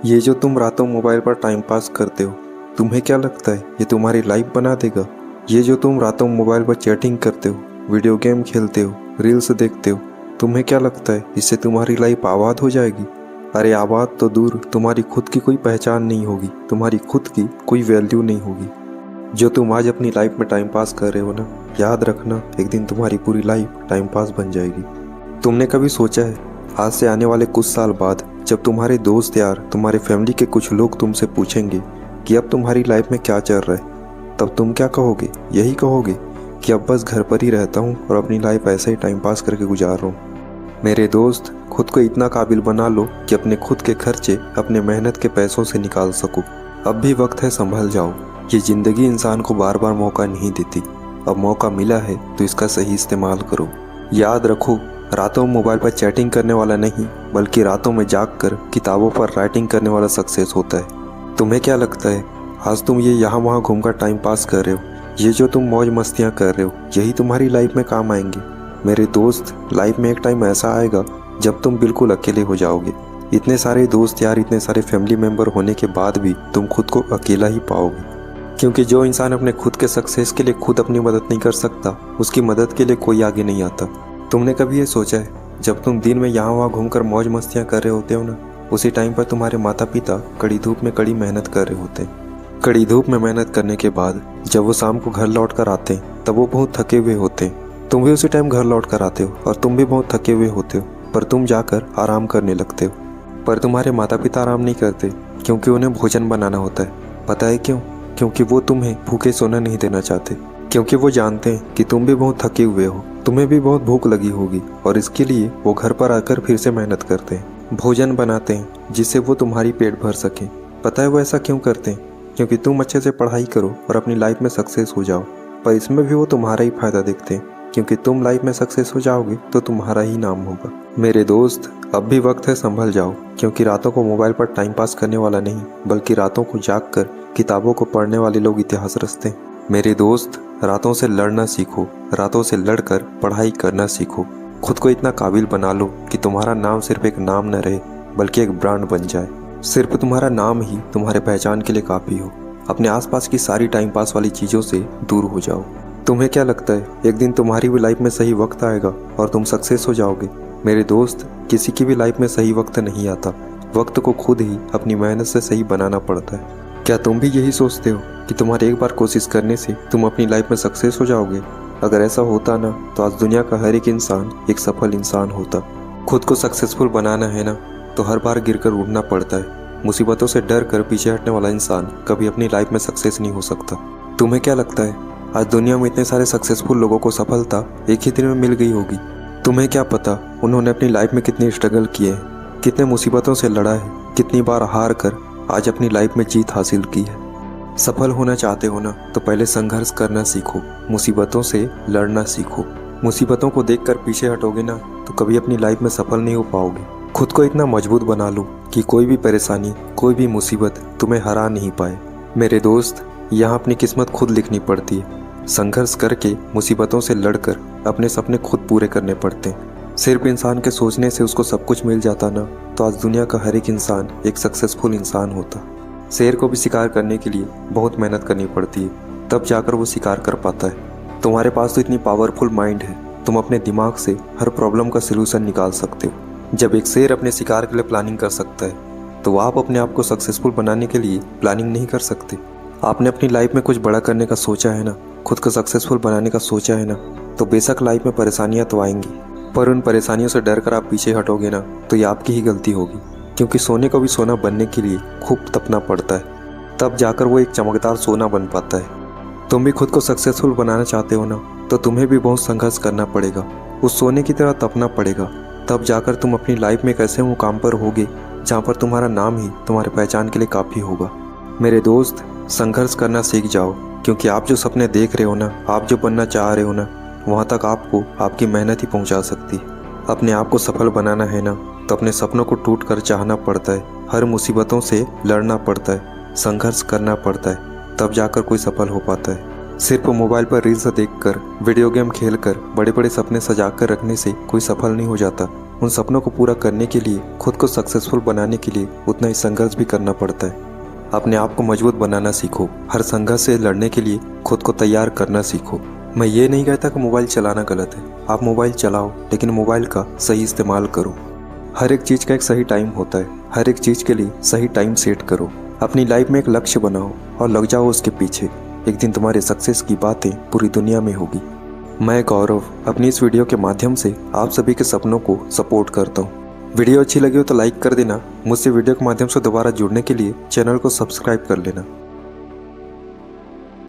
ये जो तुम रातों मोबाइल पर टाइम पास करते हो, तुम्हें क्या लगता है ये तुम्हारी लाइफ बना देगा? ये जो तुम रातों मोबाइल पर चैटिंग करते हो, वीडियो गेम खेलते हो, रील्स देखते हो, तुम्हें क्या लगता है इससे तुम्हारी लाइफ आबाद हो जाएगी? अरे आबाद तो दूर, तुम्हारी खुद की कोई पहचान नहीं होगी, तुम्हारी खुद की कोई वैल्यू नहीं होगी। जो तुम आज अपनी लाइफ में टाइम पास कर रहे हो ना, याद रखना एक दिन तुम्हारी पूरी लाइफ टाइम पास बन जाएगी। तुमने कभी सोचा है आज से आने वाले कुछ साल बाद जब तुम्हारे दोस्त यार, तुम्हारे फैमिली के कुछ लोग तुमसे पूछेंगे कि अब तुम्हारी लाइफ में क्या चल रहा है, तब तुम क्या कहोगे? यही कहोगे कि अब बस घर पर ही रहता हूँ और अपनी लाइफ ऐसे ही टाइम पास करके गुजार रहा हूँ। मेरे दोस्त, खुद को इतना काबिल बना लो कि अपने खुद के खर्चे अपने मेहनत के पैसों से निकाल सको। अब भी वक्त है, संभल जाओ। ये ज़िंदगी इंसान को बार बार मौका नहीं देती। अब मौका मिला है तो इसका सही इस्तेमाल करो। याद रखो, रातों में मोबाइल पर चैटिंग करने वाला नहीं, बल्कि रातों में जागकर किताबों पर राइटिंग करने वाला सक्सेस होता है। तुम्हें क्या लगता है आज तुम ये यहाँ वहाँ घूमकर टाइम पास कर रहे हो, ये जो तुम मौज मस्तियाँ कर रहे हो, यही तुम्हारी लाइफ में काम आएंगे? मेरे दोस्त, लाइफ में एक टाइम ऐसा आएगा जब तुम बिल्कुल अकेले हो जाओगे। इतने सारे दोस्त यार, इतने सारे फैमिली मेम्बर होने के बाद भी तुम खुद को अकेला ही पाओगे। क्योंकि जो इंसान अपने खुद के सक्सेस के लिए खुद अपनी मदद नहीं कर सकता, उसकी मदद के लिए कोई आगे नहीं आता। तुमने कभी ये सोचा है जब तुम दिन में यहाँ वहाँ घूमकर मौज मस्तियाँ कर रहे होते हो ना, उसी टाइम पर तुम्हारे माता पिता कड़ी धूप में कड़ी मेहनत कर रहे होते हैं। कड़ी धूप में मेहनत करने के बाद जब वो शाम को घर लौट कर आते हैं तब वो बहुत थके हुए होते हैं। तुम भी उसी टाइम घर लौट कर आते हो और तुम भी बहुत थके हुए होते हो, पर तुम जाकर आराम करने लगते हो। पर तुम्हारे माता पिता आराम नहीं करते, क्योंकि उन्हें भोजन बनाना होता है। पता है क्यों? क्योंकि वो तुम्हें भूखे सोना नहीं देना चाहते, क्योंकि वो जानते हैं कि तुम भी बहुत थके हुए हो, तुम्हें भी बहुत भूख लगी होगी, और इसके लिए वो घर पर आकर फिर से मेहनत करते हैं, भोजन बनाते हैं जिससे वो तुम्हारी पेट भर सके। पता है वो ऐसा क्यों करते हैं? क्योंकि तुम अच्छे से पढ़ाई करो और अपनी लाइफ में सक्सेस हो जाओ। पर इसमें भी वो तुम्हारा ही फायदा देखते हैं, क्योंकि तुम लाइफ में सक्सेस हो जाओगे तो तुम्हारा ही नाम होगा। मेरे दोस्त, अब भी वक्त है, संभल जाओ। क्योंकि रातों को मोबाइल पर टाइम पास करने वाला नहीं, बल्कि रातों को जागकर किताबों को पढ़ने वाले लोग इतिहास रचते हैं। मेरे दोस्त, रातों से लड़ना सीखो, रातों से लड़कर पढ़ाई करना सीखो। खुद को इतना काबिल बना लो कि तुम्हारा नाम सिर्फ एक नाम न रहे, बल्कि एक ब्रांड बन जाए। सिर्फ तुम्हारा नाम ही तुम्हारे पहचान के लिए काफ़ी हो। अपने आसपास की सारी टाइम पास वाली चीज़ों से दूर हो जाओ। तुम्हें क्या लगता है एक दिन तुम्हारी भी लाइफ में सही वक्त आएगा और तुम सक्सेस हो जाओगे? मेरे दोस्त, किसी की भी लाइफ में सही वक्त नहीं आता। वक्त को खुद ही अपनी मेहनत से सही बनाना पड़ता है। क्या तुम भी यही सोचते हो कि तुम्हारे एक बार कोशिश करने से तुम अपनी लाइफ में सक्सेस हो जाओगे? अगर ऐसा होता ना, तो आज दुनिया का हर एक इंसान एक सफल इंसान होता। खुद को सक्सेसफुल बनाना है ना, तो हर बार गिरकर उठना पड़ता है। मुसीबतों से डर कर पीछे हटने वाला इंसान कभी अपनी लाइफ में सक्सेस नहीं हो सकता। तुम्हें क्या लगता है आज दुनिया में इतने सारे सक्सेसफुल लोगों को सफलता एक ही दिन में मिल गई होगी? तुम्हें क्या पता उन्होंने अपनी लाइफ में कितने स्ट्रगल किए हैं, कितने मुसीबतों से लड़ा है, कितनी बार हार कर आज अपनी लाइफ में जीत हासिल की है। सफल होना चाहते हो ना, तो पहले संघर्ष करना सीखो, मुसीबतों से लड़ना सीखो। मुसीबतों को देखकर पीछे हटोगे ना, तो कभी अपनी लाइफ में सफल नहीं हो पाओगे। खुद को इतना मजबूत बना लो कि कोई भी परेशानी, कोई भी मुसीबत तुम्हें हरा नहीं पाए। मेरे दोस्त, यहाँ अपनी किस्मत खुद लिखनी पड़ती है। संघर्ष करके, मुसीबतों से लड़कर अपने सपने खुद पूरे करने पड़ते हैं। सिर्फ इंसान के सोचने से उसको सब कुछ मिल जाता ना, तो आज दुनिया का हर एक इंसान एक सक्सेसफुल इंसान होता। शेर को भी शिकार करने के लिए बहुत मेहनत करनी पड़ती है, तब जाकर वो शिकार कर पाता है। तुम्हारे पास तो इतनी पावरफुल माइंड है, तुम अपने दिमाग से हर प्रॉब्लम का सलूशन निकाल सकते हो। जब एक शेर अपने शिकार के लिए प्लानिंग कर सकता है, तो आप अपने आप को सक्सेसफुल बनाने के लिए प्लानिंग नहीं कर सकते? आपने अपनी लाइफ में कुछ बड़ा करने का सोचा है ना, खुद को सक्सेसफुल बनाने का सोचा है ना, तो बेशक लाइफ में परेशानियां तो आएंगी, पर उन परेशानियों से डर कर आप पीछे हटोगे ना, तो ये आपकी ही गलती होगी। क्योंकि सोने को भी सोना बनने के लिए खूब तपना पड़ता है, तब जाकर वो एक चमकदार सोना बन पाता है। तुम भी खुद को सक्सेसफुल बनाना चाहते हो ना, तो तुम्हें भी बहुत संघर्ष करना पड़ेगा, उस सोने की तरह तपना पड़ेगा। तब जाकर तुम अपनी लाइफ में एक ऐसे मुकाम पर होगे जहाँ पर तुम्हारा नाम ही तुम्हारे पहचान के लिए काफ़ी होगा। मेरे दोस्त, संघर्ष करना सीख जाओ, क्योंकि आप जो सपने देख रहे हो ना, आप जो बनना चाह रहे हो ना, वहाँ तक आपको आपकी मेहनत ही पहुँचा सकती है। अपने आप को सफल बनाना है ना, तो अपने सपनों को टूट कर चाहना पड़ता है, हर मुसीबतों से लड़ना पड़ता है, संघर्ष करना पड़ता है, तब जाकर कोई सफल हो पाता है। सिर्फ मोबाइल पर रील्स देखकर, वीडियो गेम खेलकर बड़े बड़े सपने सजा कर रखने से कोई सफल नहीं हो जाता। उन सपनों को पूरा करने के लिए, खुद को सक्सेसफुल बनाने के लिए उतना ही संघर्ष भी करना पड़ता है। अपने आप को मजबूत बनाना सीखो। हर संघर्ष से लड़ने के लिए खुद को तैयार करना सीखो। मैं ये नहीं कहता कि मोबाइल चलाना गलत है। आप मोबाइल चलाओ, लेकिन मोबाइल का सही इस्तेमाल करो। हर एक चीज़ का एक सही टाइम होता है। हर एक चीज़ के लिए सही टाइम सेट करो। अपनी लाइफ में एक लक्ष्य बनाओ और लग जाओ उसके पीछे। एक दिन तुम्हारे सक्सेस की बातें पूरी दुनिया में होगी। मैं गौरव अपनी इस वीडियो के माध्यम से आप सभी के सपनों को सपोर्ट करता हूँ। वीडियो अच्छी लगी हो तो लाइक कर देना। मुझसे वीडियो के माध्यम से दोबारा जुड़ने के लिए चैनल को सब्सक्राइब कर लेना।